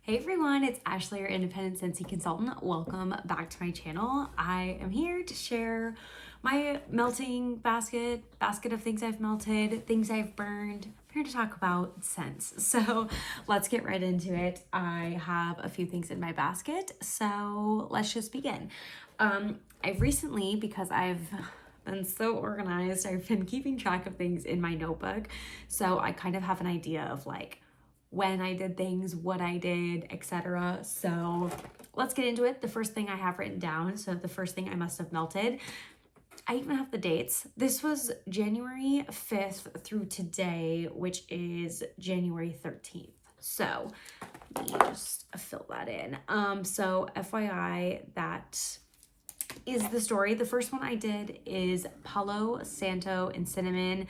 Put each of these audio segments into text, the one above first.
Hey everyone, it's Ashley, your independent Scentsy consultant. Welcome back to my channel. I am here to share my melting basket of things I've melted, things I've burned. I'm here to talk about scents. So let's get right into it. I have a few things in my basket, so let's just begin. I've recently, because I've been so organized, I've been keeping track of things in my notebook. So I kind of have an idea of like when I did things, what I did, etc. So let's get into it. The first thing I have written down, so the first thing I must have melted, I even have the dates. This was January 5th through today, which is January 13th. So let me just fill that in. So FYI, that is the story. The first one I did is Paulo, Santo, and Cinnamon.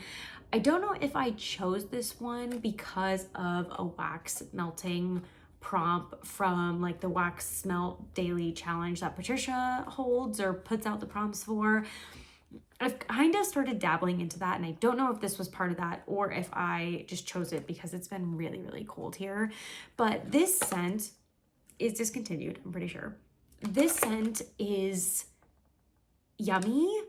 I don't know if I chose this one because of a wax melting prompt from like the wax melt daily challenge that Patricia holds or puts out the prompts for. I've kind of started dabbling into that, and I don't know if this was part of that or if I just chose it because it's been really, really cold here. But this scent is discontinued, I'm pretty sure. This scent is yummy,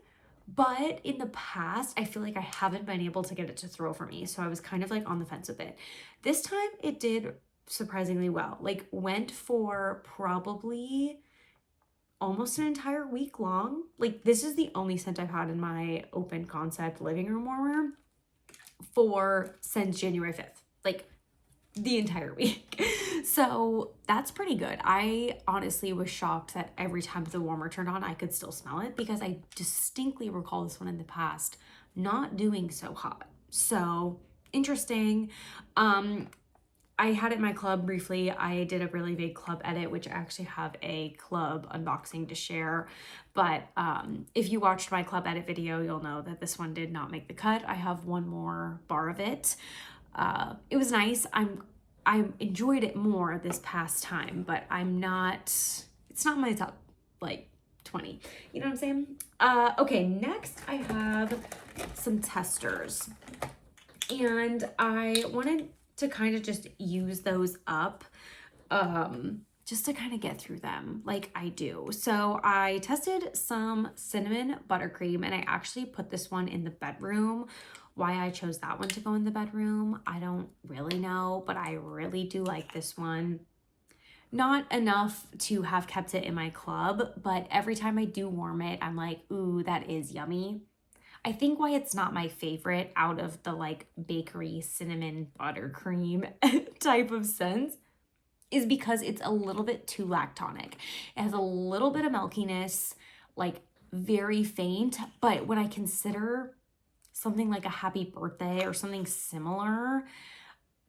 but in the past, I feel like I haven't been able to get it to throw for me. So I was kind of like on the fence with it. This time it did surprisingly well. Like went for probably almost an entire week long. Like this is the only scent I've had in my open concept living room warmer for since January 5th. Like the entire week. So that's pretty good. I honestly was shocked that every time the warmer turned on, I could still smell it because I distinctly recall this one in the past not doing so hot. So interesting. I had it in my club briefly. I did a really big club edit, which I actually have a club unboxing to share. But if you watched my club edit video, you'll know that this one did not make the cut. I have one more bar of it. It was nice. I enjoyed it more this past time, but it's not my top like 20. You know what I'm saying? Okay, next I have some testers. And I wanted to kind of just use those up just to kind of get through them like I do. So I tested some cinnamon buttercream, and I actually put this one in the bedroom. Why I chose that one to go in the bedroom, I don't really know, but I really do like this one. Not enough to have kept it in my club, but every time I do warm it, I'm like, ooh, that is yummy. I think why it's not my favorite out of the like bakery cinnamon buttercream type of scents is because it's a little bit too lactonic. It has a little bit of milkiness, like very faint, but when I consider something like a happy birthday or something similar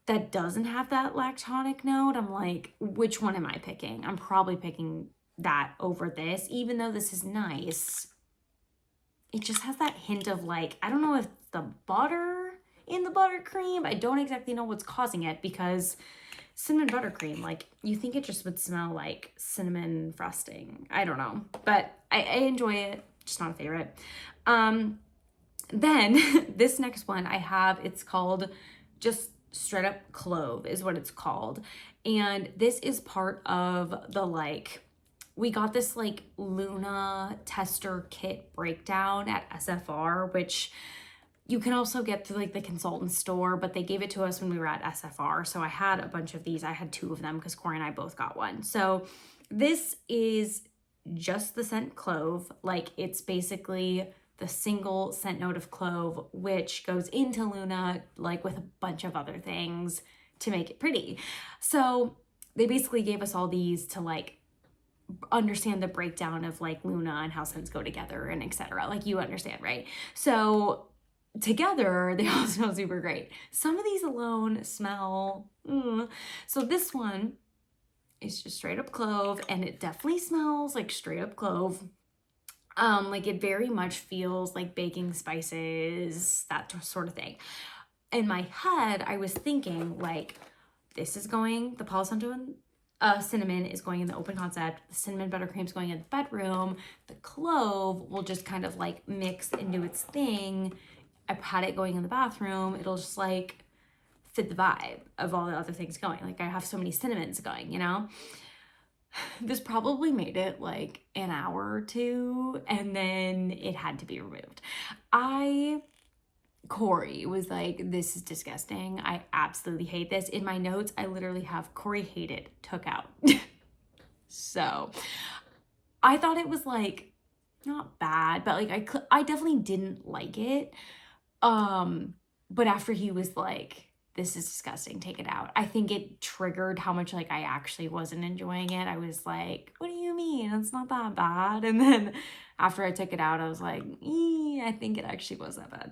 that doesn't have that lactonic note, I'm like, which one am I picking? I'm probably picking that over this, even though this is nice. It just has that hint of like, I don't know if the butter in the buttercream, I don't exactly know what's causing it because cinnamon buttercream, like you think it just would smell like cinnamon frosting. I don't know, but I enjoy it, just not a favorite. Then this next one I have, it's called just straight up clove is what it's called. And this is part of the like, we got this like Luna tester kit breakdown at SFR, which you can also get through like the consultant store, but they gave it to us when we were at SFR. So I had a bunch of these. I had 2 of them because Corey and I both got one. So this is just the scent clove. Like it's basically the single scent note of clove, which goes into Luna like with a bunch of other things to make it pretty. So they basically gave us all these to like understand the breakdown of like Luna and how scents go together and etc. Like you understand, right? So together they all smell super great. Some of these alone smell So this one is just straight up clove, and it definitely smells like straight up clove. Like it very much feels like baking spices, that sort of thing. In my head, I was thinking like, this is going, the Palo Santo and cinnamon is going in the open concept, the cinnamon buttercream is going in the bedroom, the clove will just kind of like mix into its thing. I've had it going in the bathroom. It'll just like fit the vibe of all the other things going. Like I have so many cinnamons going, you know? This probably made it like an hour or two, and then it had to be removed. Corey was like, this is disgusting. I absolutely hate this. In my notes, I literally have Corey hated, took out. So I thought it was like not bad, but like I definitely didn't like it. But after he was like, this is disgusting, take it out, I think it triggered how much like I actually wasn't enjoying it. I was like, what do you mean? It's not that bad. And then after I took it out, I was like, I think it actually was that bad.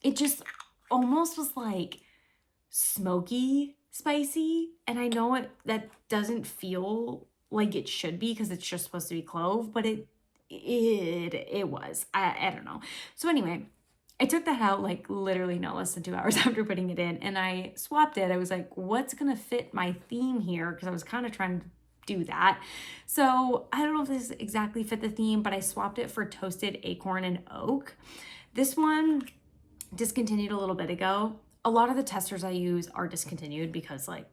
It just almost was like smoky, spicy. And I know that doesn't feel like it should be because it's just supposed to be clove, but it was. I don't know. So anyway, I took that out like literally no less than 2 hours after putting it in, and I swapped it. I was like, what's gonna fit my theme here? Because I was kind of trying to do that. So I don't know if this exactly fit the theme, but I swapped it for toasted acorn and oak. This one discontinued a little bit ago. A lot of the testers I use are discontinued because like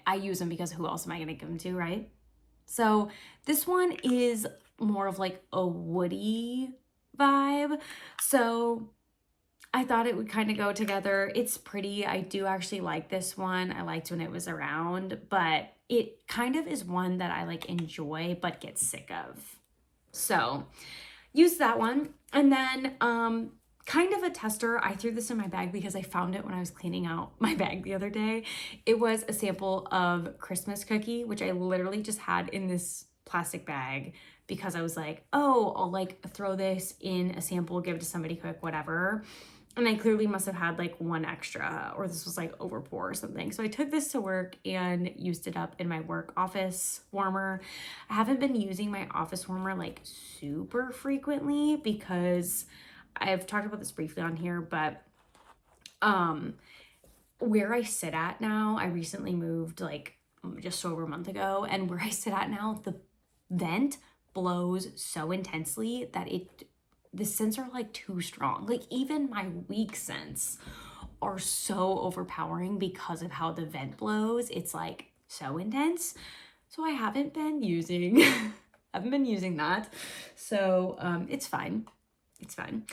I use them because who else am I going to give them to, right? So this one is more of like a woody vibe. So I thought it would kind of go together. It's pretty. I do actually like this one. I liked when it was around, but it kind of is one that I like enjoy but get sick of. So use that one. And then kind of a tester. I threw this in my bag because I found it when I was cleaning out my bag the other day. It was a sample of Christmas cookie, which I literally just had in this plastic bag because I was like, oh, I'll like throw this in a sample, give it to somebody quick, whatever. And I clearly must have had like one extra, or this was like over pour or something. So I took this to work and used it up in my work office warmer. I haven't been using my office warmer like super frequently because I've talked about this briefly on here, but where I sit at now, I recently moved like just over a month ago, and where I sit at now, the vent blows so intensely that the scents are like too strong. Like even my weak scents are so overpowering because of how the vent blows. It's like so intense. So I haven't been using that. So it's fine. It's fine.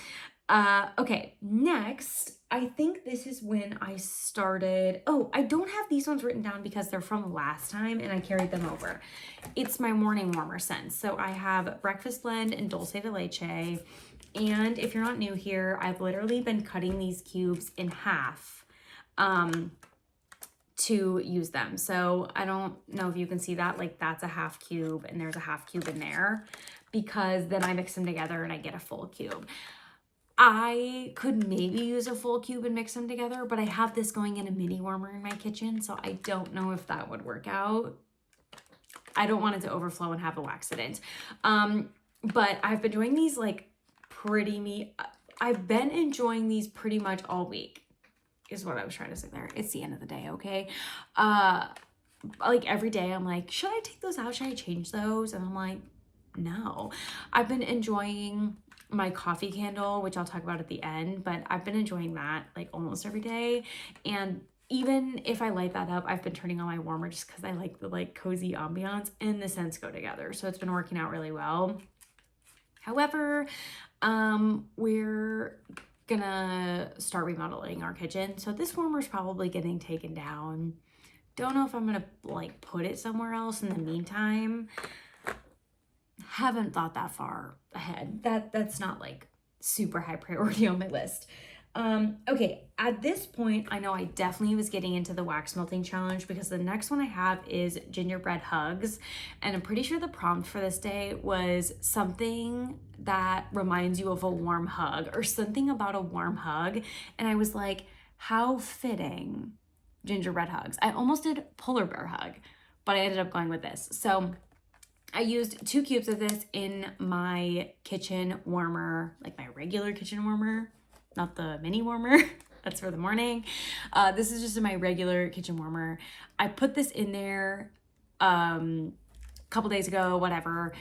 Okay, next, I think this is when I started. Oh, I don't have these ones written down because they're from last time and I carried them over. It's my morning warmer scents. So I have Breakfast Blend and Dulce de Leche. And if you're not new here, I've literally been cutting these cubes in half to use them. So I don't know if you can see that, like that's a half cube and there's a half cube in there, because then I mix them together and I get a full cube. I could maybe use a full cube and mix them together, but I have this going in a mini warmer in my kitchen, so I don't know if that would work out. I don't want it to overflow and have a accident. But I've been doing these like I've been enjoying these pretty much all week, is what I was trying to say there. It's the end of the day, okay? Like every day I'm like, should I take those out? Should I change those? And I'm like, no. I've been enjoying my coffee candle, which I'll talk about at the end, but I've been enjoying that like almost every day. And even if I light that up, I've been turning on my warmer just because I like the like cozy ambiance, and the scents go together. So it's been working out really well. However, we're gonna start remodeling our kitchen. So this warmer is probably getting taken down. Don't know if I'm gonna like put it somewhere else in the meantime. Haven't thought that far ahead. That's not like super high priority on my list. Okay, at this point, I know I definitely was getting into the wax melting challenge because the next one I have is gingerbread hugs. And I'm pretty sure the prompt for this day was something that reminds you of a warm hug or something about a warm hug. And I was like, how fitting, gingerbread hugs. I almost did polar bear hug, but I ended up going with this. So I used 2 cubes of this in my kitchen warmer, like my regular kitchen warmer, not the mini warmer. That's for the morning. This is just in my regular kitchen warmer. I put this in there a couple days ago, whatever.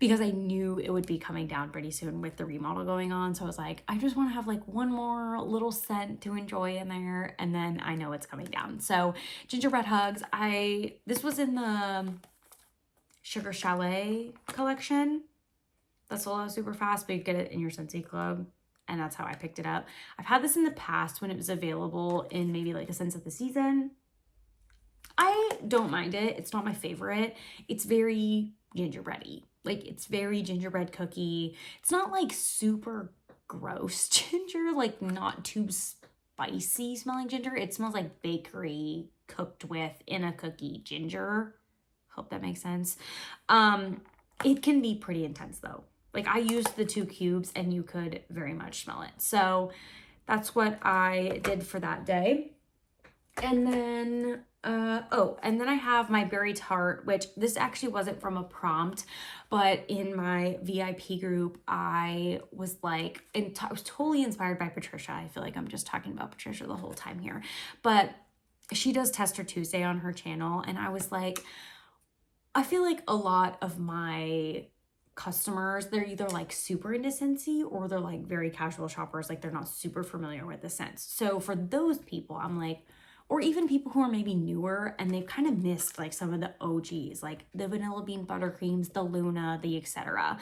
because I knew it would be coming down pretty soon with the remodel going on. So I was like, I just want to have like one more little scent to enjoy in there, and then I know it's coming down. So gingerbread hugs, this was in the Sugar Chalet collection. That's sold out super fast, but you get it in your Scentsy Club, and that's how I picked it up. I've had this in the past when it was available in maybe like a Scents of the Season. I don't mind it. It's not my favorite. It's very gingerbready. Like, it's very gingerbread cookie. It's not like super gross ginger, like not too spicy smelling ginger. It smells like bakery cooked with in a cookie ginger. Hope that makes sense. It can be pretty intense though. Like, I used the 2 cubes and you could very much smell it. So that's what I did for that day. And then, and then I have my berry tart, which this actually wasn't from a prompt, but in my VIP group, I was like, I was totally inspired by Patricia. I feel like I'm just talking about Patricia the whole time here, but she does Tester Tuesday on her channel. And I was like, I feel like a lot of my customers, they're either like super into Scentsy or they're like very casual shoppers, like they're not super familiar with the scents. So for those people, I'm like, or even people who are maybe newer and they've kind of missed like some of the OGs, like the vanilla bean buttercreams, the Luna, the etc.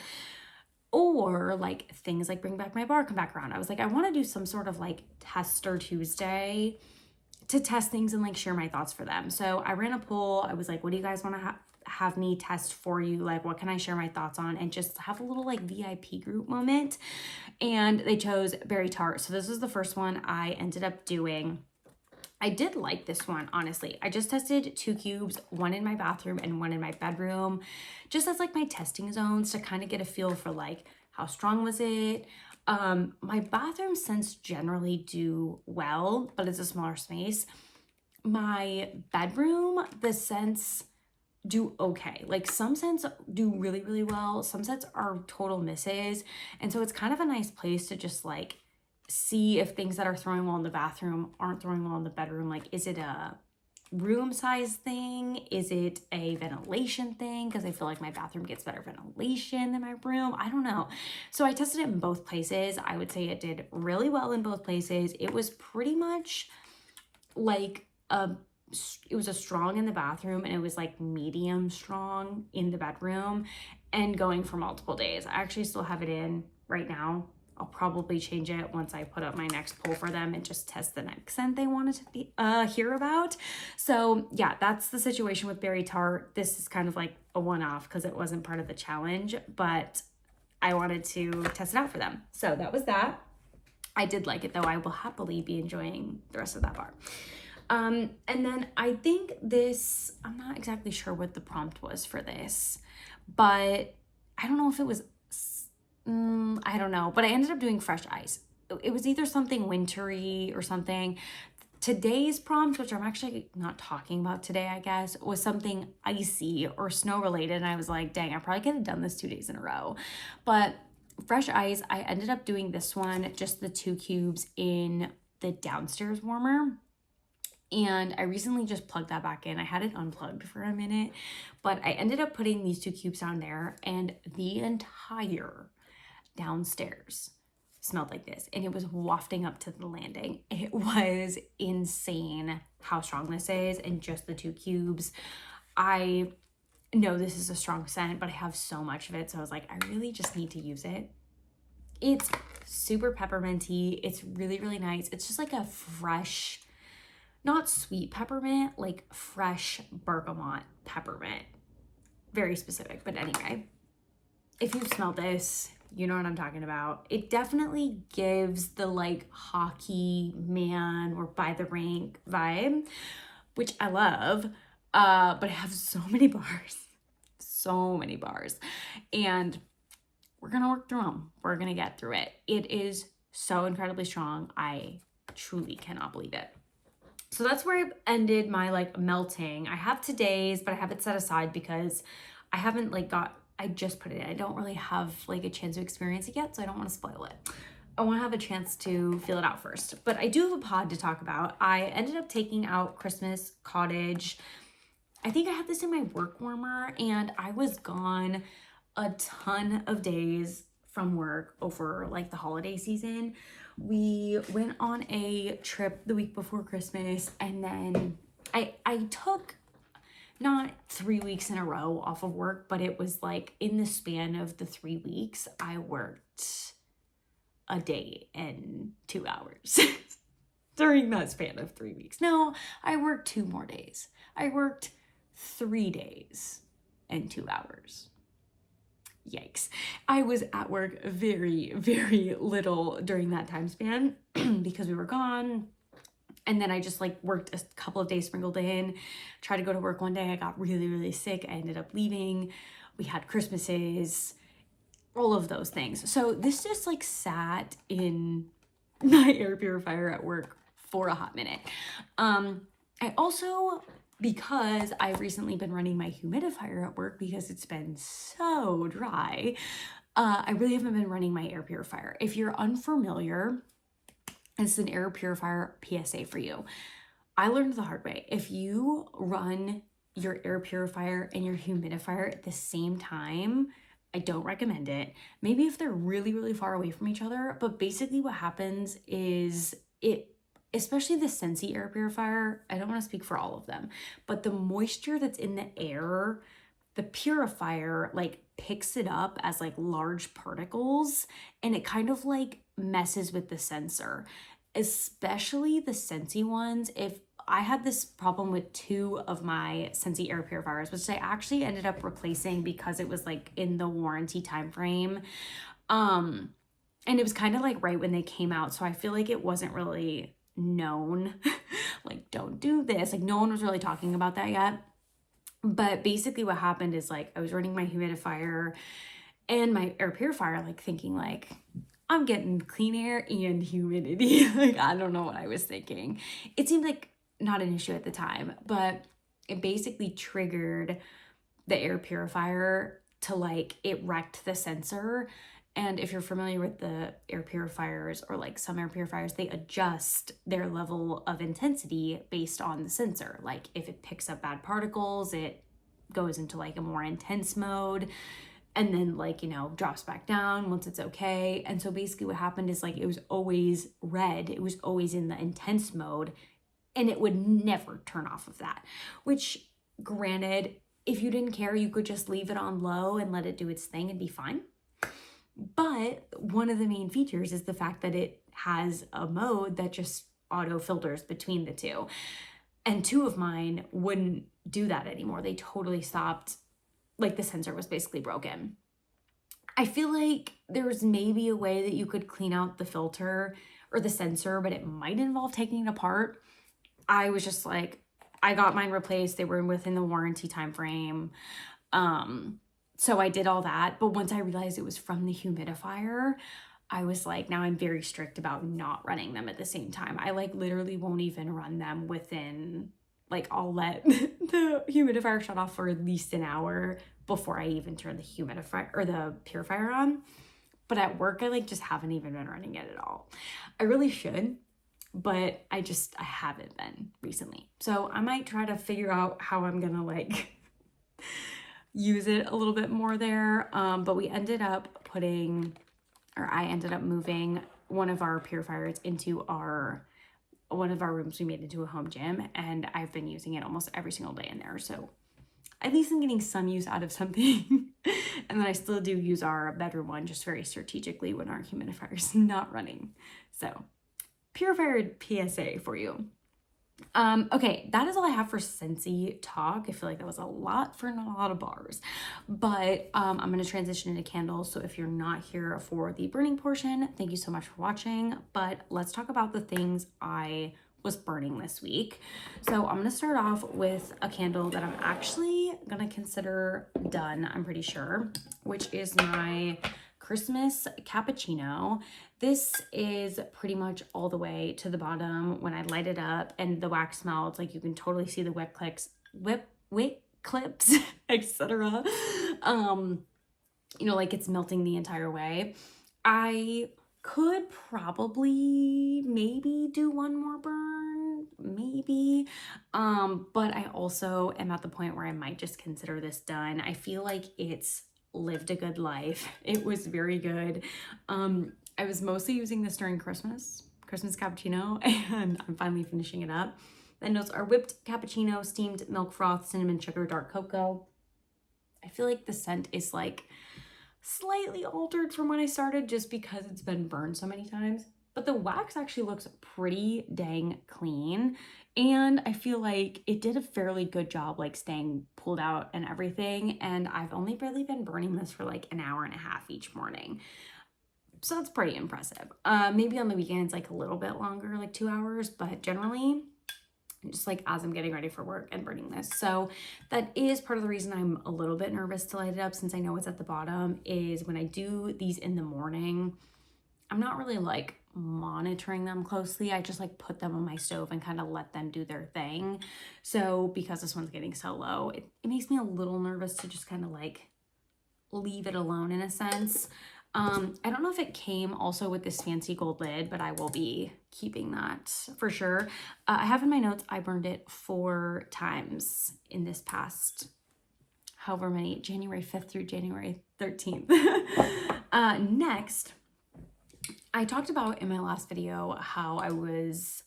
Or like things like Bring Back My Bar come back around. I was like, I want to do some sort of like Tester Tuesday to test things and like share my thoughts for them. So I ran a poll. I was like, what do you guys want to have me test for you? Like, what can I share my thoughts on? And just have a little like VIP group moment. And they chose berry tart. So this was the first one I ended up doing. I did like this one, honestly. I just tested 2 cubes, one in my bathroom and one in my bedroom, just as like my testing zones to kind of get a feel for like how strong was it. My bathroom scents generally do well, but it's a smaller space. My bedroom, the scents do okay. Like, some scents do really, really well. Some scents are total misses. And so it's kind of a nice place to just like see if things that are throwing well in the bathroom aren't throwing well in the bedroom. Like, is it a room size thing? Is it a ventilation thing? Because I feel like my bathroom gets better ventilation than my room. I don't know. So I tested it in both places. I would say it did really well in both places. It was pretty much like it was a strong in the bathroom and it was like medium strong in the bedroom and going for multiple days. I actually still have it in right now. I'll probably change it once I put up my next poll for them and just test the next scent they wanted to hear about. So yeah, that's the situation with berry tart. This is kind of like a one-off because it wasn't part of the challenge, but I wanted to test it out for them. So that was that. I did like it though. I will happily be enjoying the rest of that bar. And then I think this, I'm not exactly sure what the prompt was for this, but I don't know if it was, I don't know, but I ended up doing fresh ice. It was either something wintry or something. Today's prompt, which I'm actually not talking about today, I guess, was something icy or snow related. And I was like, dang, I probably could have done this 2 days in a row. But fresh ice, I ended up doing this one, just the 2 cubes in the downstairs warmer. And I recently just plugged that back in. I had it unplugged for a minute, but I ended up putting these 2 cubes down there and the entire downstairs smelled like this, and it was wafting up to the landing. It was insane how strong this is, and just the 2 cubes. I know this is a strong scent, but I have so much of it, so I was like, I really just need to use it. It's super pepperminty. It's really, really nice. It's just like a fresh, not sweet peppermint, like fresh bergamot peppermint. Very specific, but anyway, if you've smelled this, you know what I'm talking about. It definitely gives the like hockey man or by the rink vibe, which I love, but I have so many bars, and we're gonna work through them. We're gonna get through it. It is so incredibly strong. I truly cannot believe it. So that's where I've ended my like melting. I have today's, but I have it set aside because I haven't like I just put it in. I don't really have like a chance to experience it yet, so I don't want to spoil it. I want to have a chance to feel it out first. But I do have a pod to talk about. I ended up taking out Christmas Cottage. I think I had this in my work warmer, and I was gone a ton of days from work over like the holiday season. We went on a trip the week before Christmas, and then I took not 3 weeks in a row off of work, but it was like in the span of the 3 weeks, I worked a day and 2 hours during that span of 3 weeks. No, I worked 2 more days. I worked 3 days and 2 hours. Yikes. I was at work very, very little during that time span because we were gone. And then I just like worked a couple of days sprinkled in, tried to go to work one day. I got really, really sick. I ended up leaving. We had Christmases, all of those things. So this just like sat in my air purifier at work for a hot minute. I also, because I've recently been running my humidifier at work because it's been so dry, I really haven't been running my air purifier. If you're unfamiliar, it's an air purifier PSA for you. I learned the hard way. If you run your air purifier and your humidifier at the same time, I don't recommend it. Maybe if they're really, really far away from each other, but basically what happens is especially the Scentsy air purifier, I don't want to speak for all of them, but the moisture that's in the air, the purifier like picks it up as like large particles, and it kind of like messes with the sensor, especially the Scentsy ones. If I had this problem with 2 of my Scentsy air purifiers, which I actually ended up replacing because it was like in the warranty time frame. And it was kind of like right when they came out. So I feel like it wasn't really known, like, don't do this. Like, no one was really talking about that yet. But basically what happened is like, I was running my humidifier and my air purifier, like thinking like, I'm getting clean air and humidity. Like, I don't know what I was thinking. It seemed like not an issue at the time, but it basically triggered the air purifier to like, it wrecked the sensor. And if you're familiar with the air purifiers or like some air purifiers, they adjust their level of intensity based on the sensor. Like if it picks up bad particles, it goes into like a more intense mode, and then like, you know, drops back down once it's okay. And so basically what happened is like, it was always red. It was always in the intense mode, and it would never turn off of that, which granted, if you didn't care, you could just leave it on low and let it do its thing and be fine. But one of the main features is the fact that it has a mode that just auto filters between the two. And 2 of mine wouldn't do that anymore. They totally stopped. Like the sensor was basically broken. I feel like there's maybe a way that you could clean out the filter or the sensor, but it might involve taking it apart. I was just like, I got mine replaced. They were within the warranty time frame. So I did all that. But once I realized it was from the humidifier, I was like, now I'm very strict about not running them at the same time. I like literally won't even run them within, like, I'll let the humidifier shut off for at least an hour before I even turn the humidifier or the purifier on. But at work, I like just haven't even been running it at all. I really should, but I haven't been recently. So I might try to figure out how I'm gonna like use it a little bit more there. But I ended up moving one of our purifiers into one of our rooms we made into a home gym, and I've been using it almost every single day in there. So at least I'm getting some use out of something. And then I still do use our bedroom one just very strategically when our humidifier is not running. So purifier PSA for you. Okay, that is all I have for Scentsy talk. I feel like that was a lot for not a lot of bars, but I'm going to transition into candles. So if you're not here for the burning portion, thank you so much for watching, but let's talk about the things I was burning this week. So I'm going to start off with a candle that I'm actually going to consider done, I'm pretty sure, which is my Christmas cappuccino. This is pretty much all the way to the bottom. When I light it up and the wax melts, like you can totally see the wick clips, etc. You know, like it's melting the entire way. I could probably maybe do one more burn, maybe. But I also am at the point where I might just consider this done. I feel like it's lived a good life. It was very good. I was mostly using this during Christmas cappuccino, and I'm finally finishing it up. The notes are whipped cappuccino, steamed milk froth, cinnamon sugar, dark cocoa. I feel like the scent is like slightly altered from when I started just because it's been burned so many times. But the wax actually looks pretty dang clean. And I feel like it did a fairly good job like staying pulled out and everything. And I've only barely been burning this for like an hour and a half each morning. So that's pretty impressive. Maybe on the weekends like a little bit longer, like 2 hours, but generally just like as I'm getting ready for work and burning this. So that is part of the reason I'm a little bit nervous to light it up, since I know it's at the bottom, is when I do these in the morning, I'm not really like monitoring them closely. I just like put them on my stove and kind of let them do their thing. So because this one's getting so low, it makes me a little nervous to just kind of like leave it alone in a sense. I don't know if it came also with this fancy gold lid, but I will be keeping that for sure. I have in my notes, I burned it 4 times in this past, however many, January 5th through January 13th. Next, I talked about in my last video how I was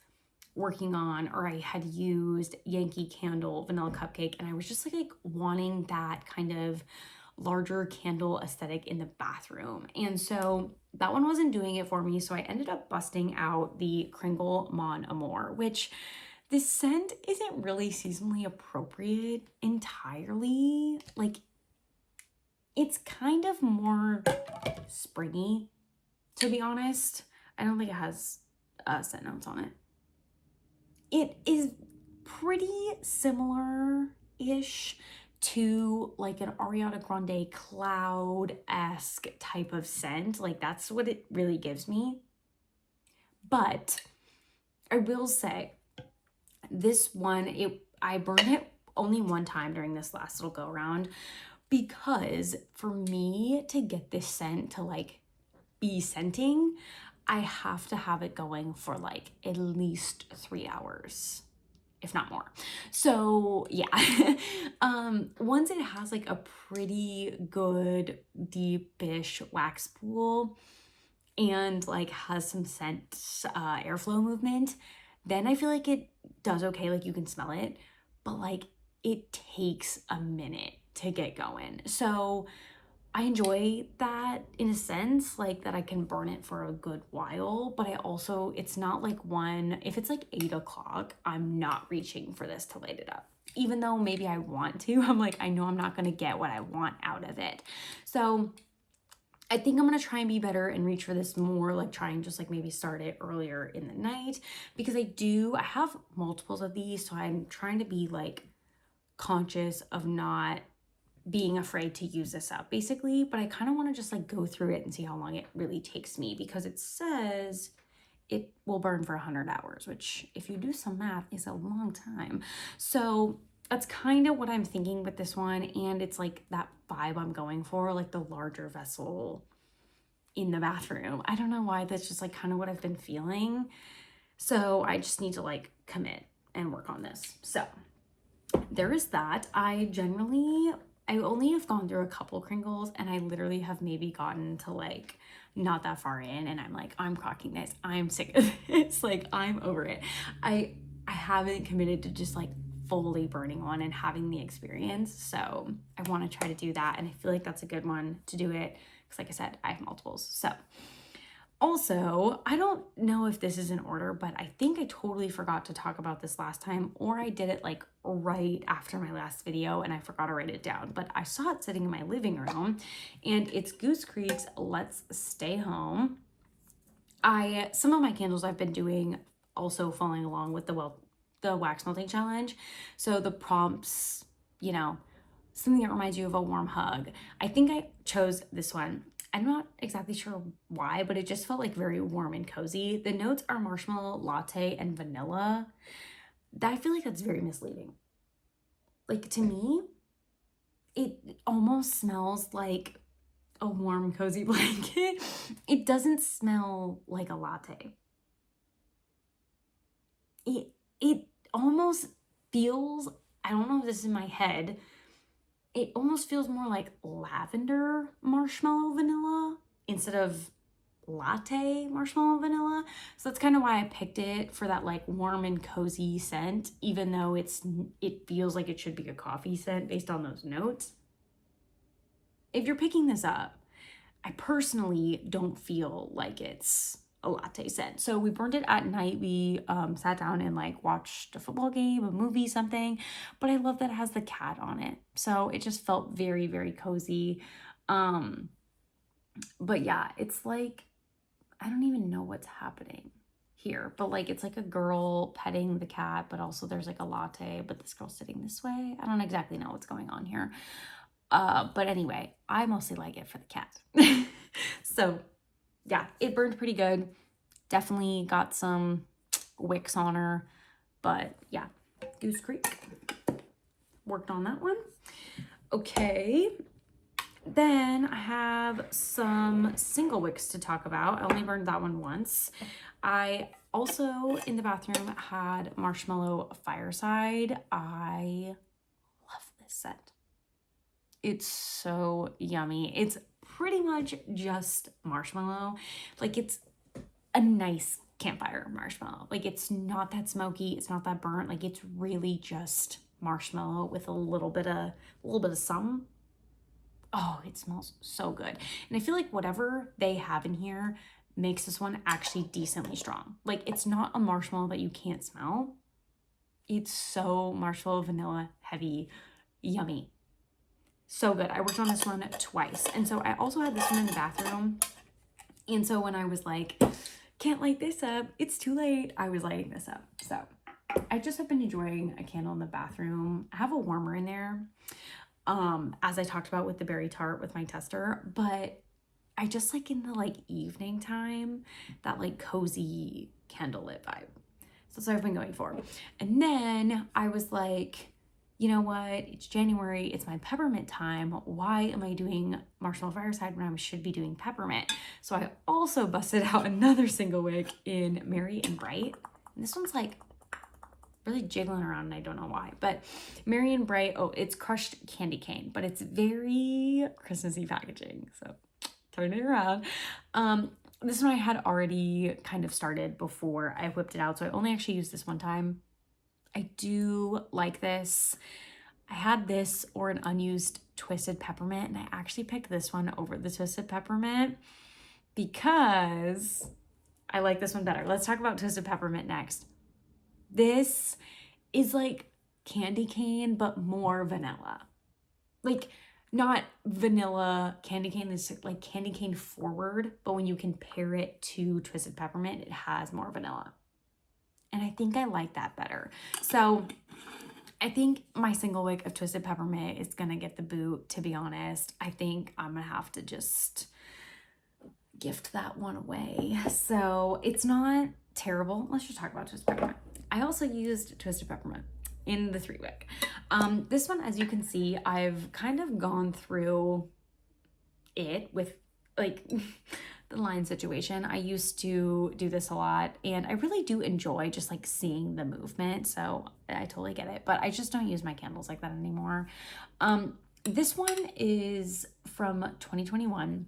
working on, or I had used Yankee Candle vanilla cupcake, and I was just like wanting that kind of larger candle aesthetic in the bathroom. And so that one wasn't doing it for me. So I ended up busting out the Kringle Mon Amour, which this scent isn't really seasonally appropriate entirely. Like it's kind of more springy, to be honest. I don't think it has scent notes on it. It is pretty similar-ish to like an Ariana Grande cloud-esque type of scent. Like that's what it really gives me. But I will say this one, I burned it only one time during this last little go around, because for me to get this scent to like be scenting, I have to have it going for like at least 3 hours, if not more. So yeah, once it has like a pretty good deepish wax pool and like has some scent airflow movement, then I feel like it does okay. Like you can smell it, but like it takes a minute to get going. So I enjoy that in a sense, like that I can burn it for a good while, but I also, it's not like if it's like 8 o'clock, I'm not reaching for this to light it up. Even though maybe I want to, I'm like, I know I'm not going to get what I want out of it. So I think I'm going to try and be better and reach for this more, like try and just like maybe start it earlier in the night, because I have multiples of these. So I'm trying to be like conscious of not being afraid to use this up basically, but I kind of want to just like go through it and see how long it really takes me, because it says it will burn for 100 hours, which if you do some math is a long time. So that's kind of what I'm thinking with this one, and it's like that vibe I'm going for, like the larger vessel in the bathroom. I don't know why, that's just like kind of what I've been feeling. So I just need to like commit and work on this. So there is that. I only have gone through a couple Kringles, and I literally have maybe gotten to like not that far in, and I'm like, I'm crocking this. I'm sick of this. Like I'm over it. I haven't committed to just like fully burning one and having the experience. So I want to try to do that, and I feel like that's a good one to do it, because like I said, I have multiples. So also, I don't know if this is in order, but I think I totally forgot to talk about this last time, or I did it like right after my last video and I forgot to write it down, but I saw it sitting in my living room, and it's Goose Creek's Let's Stay Home. Some of my candles I've been doing also following along with the wax melting challenge. So the prompts, you know, something that reminds you of a warm hug. I think I chose this one. I'm not exactly sure why, but it just felt like very warm and cozy. The notes are marshmallow, latte, and vanilla. I feel like that's very misleading. Like to me, it almost smells like a warm, cozy blanket. It doesn't smell like a latte. It almost feels, I don't know if this is in my head, it almost feels more like lavender marshmallow vanilla instead of latte marshmallow vanilla. So that's kind of why I picked it, for that like warm and cozy scent, even though it feels like it should be a coffee scent based on those notes. If you're picking this up, I personally don't feel like it's a latte scent. So we burned it at night. We sat down and like watched a football game, a movie, something. But I love that it has the cat on it. So it just felt very, very cozy. But yeah, it's like, I don't even know what's happening here. But like, it's like a girl petting the cat, but also there's like a latte, but this girl's sitting this way. I don't exactly know what's going on here. But anyway, I mostly like it for the cat. So yeah, it burned pretty good. Definitely got some wicks on her, but yeah, Goose Creek. Worked on that one. Okay, then I have some single wicks to talk about. I only burned that one once. I also, in the bathroom, had Marshmallow Fireside. I love this scent. It's so yummy. It's pretty much just marshmallow. Like, it's a nice campfire marshmallow. Like, it's not that smoky, it's not that burnt. Like, it's really just marshmallow with a little bit of some. Oh, it smells so good. And I feel like whatever they have in here makes this one actually decently strong. Like, it's not a marshmallow that you can't smell. It's so marshmallow vanilla heavy, yummy. So good. I worked on this one twice. And so I also had this one in the bathroom. And so when I was like, can't light this up, it's too late, I was lighting this up. So I just have been enjoying a candle in the bathroom. I have a warmer in there, as I talked about with the berry tart with my tester, but I just like in the like evening time, that like cozy candlelit vibe. So that's what I've been going for. And then I was like, you know what? It's January. It's my peppermint time. Why am I doing Marshmallow Fireside when I should be doing peppermint? So I also busted out another single wick in Merry and Bright. And this one's like really jiggling around and I don't know why. But Merry and Bright, oh, it's crushed candy cane, but it's very Christmassy packaging. So turn it around. This one I had already kind of started before I whipped it out. So I only actually used this one time. I do like this. I had this or an unused twisted peppermint, and I actually picked this one over the twisted peppermint because I like this one better. Let's talk about twisted peppermint next. This is like candy cane, but more vanilla. Like, not vanilla candy cane, this like candy cane forward, but when you compare it to twisted peppermint, it has more vanilla. And I think I like that better. So I think my single wick of twisted peppermint is gonna get the boot, to be honest. I think I'm gonna have to just gift that one away. So it's not terrible. Let's just talk about twisted peppermint. I also used twisted peppermint in the 3-wick. This one, as you can see, I've kind of gone through it with like the line situation. I used to do this a lot and I really do enjoy just like seeing the movement. So I totally get it, but I just don't use my candles like that anymore. This one is from 2021.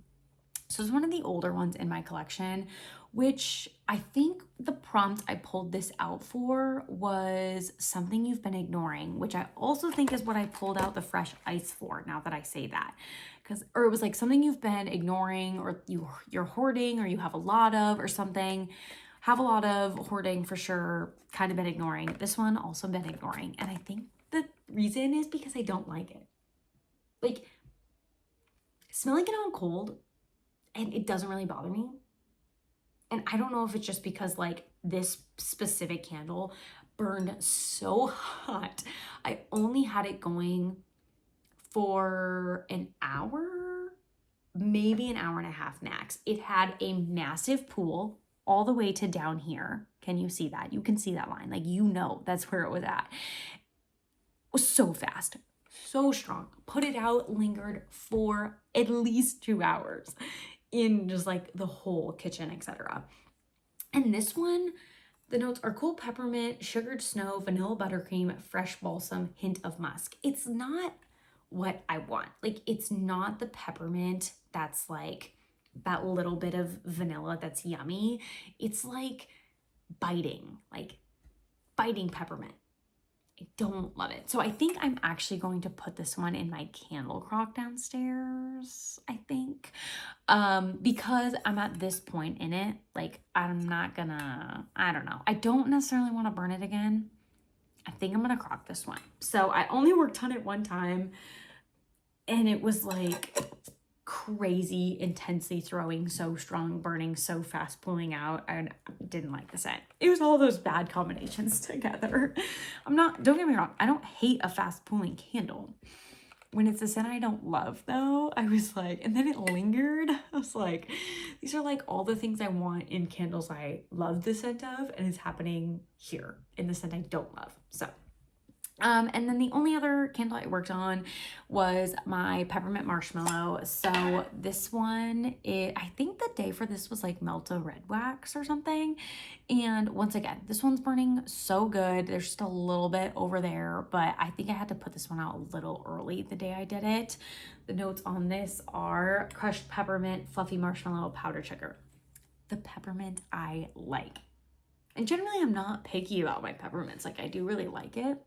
So it's one of the older ones in my collection, which I think the prompt I pulled this out for was something you've been ignoring, which I also think is what I pulled out the fresh ice for, now that I say that. Or it was like something you've been ignoring, or you're hoarding, or you have a lot of, or something. Have a lot of, hoarding for sure, kind of been ignoring. This one also been ignoring. And I think the reason is because I don't like it. Like, smelling it on cold, and it doesn't really bother me. And I don't know if it's just because like this specific candle burned so hot. I only had it going for an hour, maybe an hour and a half max. It had a massive pool all the way to down here. Can you see that? You can see that line. Like, you know, that's where it was at. It was so fast, so strong. Put it out, lingered for at least 2 hours in just like the whole kitchen, etc. And this one, the notes are cool peppermint, sugared snow, vanilla buttercream, fresh balsam, hint of musk. It's not what I want. Like, it's not the peppermint that's like that little bit of vanilla that's yummy. It's like biting peppermint. I don't love it. So I think I'm actually going to put this one in my candle crock downstairs, I think. Because I'm at this point in it, like, I'm not gonna, I don't know. I don't necessarily want to burn it again. I think I'm gonna crock this one. So I only worked on it one time, and it was like crazy, intensely throwing, so strong, burning so fast, pulling out. I didn't like the scent. It was all those bad combinations together. Don't get me wrong, I don't hate a fast pulling candle. When it's a scent I don't love though, I was like, and then it lingered. I was like, these are like all the things I want in candles I love the scent of, and it's happening here in the scent I don't love. So and then the only other candle I worked on was my Peppermint Marshmallow. So this one, I think the day for this was like Melta Red Wax or something. And once again, this one's burning so good. There's just a little bit over there, but I think I had to put this one out a little early the day I did it. The notes on this are crushed peppermint, fluffy marshmallow, powdered sugar. The peppermint I like. And generally I'm not picky about my peppermints. Like, I do really like it.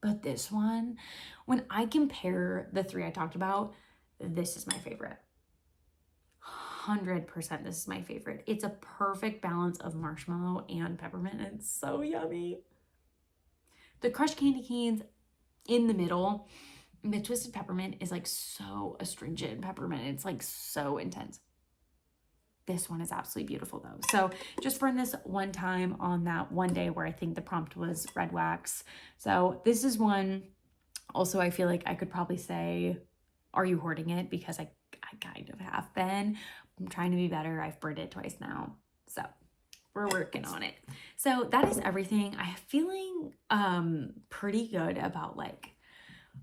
But this one, when I compare the three I talked about, this is my favorite. 100% this is my favorite. It's a perfect balance of marshmallow and peppermint, and it's so yummy. The crushed candy canes in the middle, the twisted peppermint is like so astringent peppermint. It's like so intense. This one is absolutely beautiful though. So just burned this one time on that one day where I think the prompt was red wax. So this is one also I feel like I could probably say, are you hoarding it? Because I kind of have been. I'm trying to be better. I've burned it twice now. So we're working on it. So that is everything. I'm feeling pretty good about like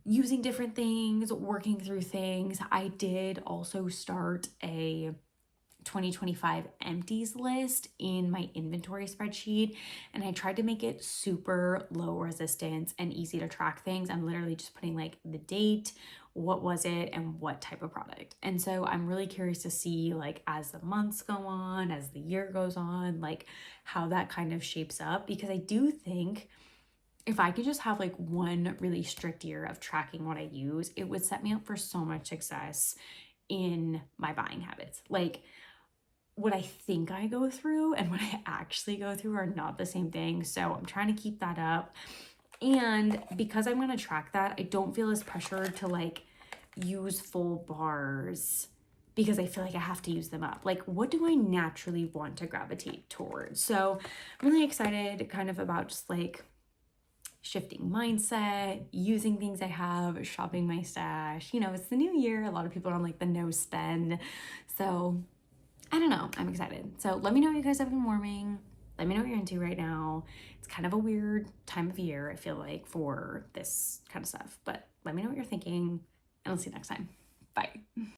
using different things, working through things. I did also start a 2025 empties list in my inventory spreadsheet, and I tried to make it super low resistance and easy to track things. I'm literally just putting like the date, what was it, and what type of product. And so I'm really curious to see, like, as the months go on, as the year goes on, like how that kind of shapes up, because I do think if I could just have like one really strict year of tracking what I use, it would set me up for so much success in my buying habits. Like, what I think I go through and what I actually go through are not the same thing. So I'm trying to keep that up. And because I'm going to track that, I don't feel as pressured to like use full bars because I feel like I have to use them up. Like, what do I naturally want to gravitate towards? So I'm really excited kind of about just like shifting mindset, using things I have, shopping my stash. You know, it's the new year. A lot of people are on like the no spend. So I don't know. I'm excited. So let me know what you guys have been warming. Let me know what you're into right now. It's kind of a weird time of year, I feel like, for this kind of stuff. But let me know what you're thinking, and I'll see you next time. Bye.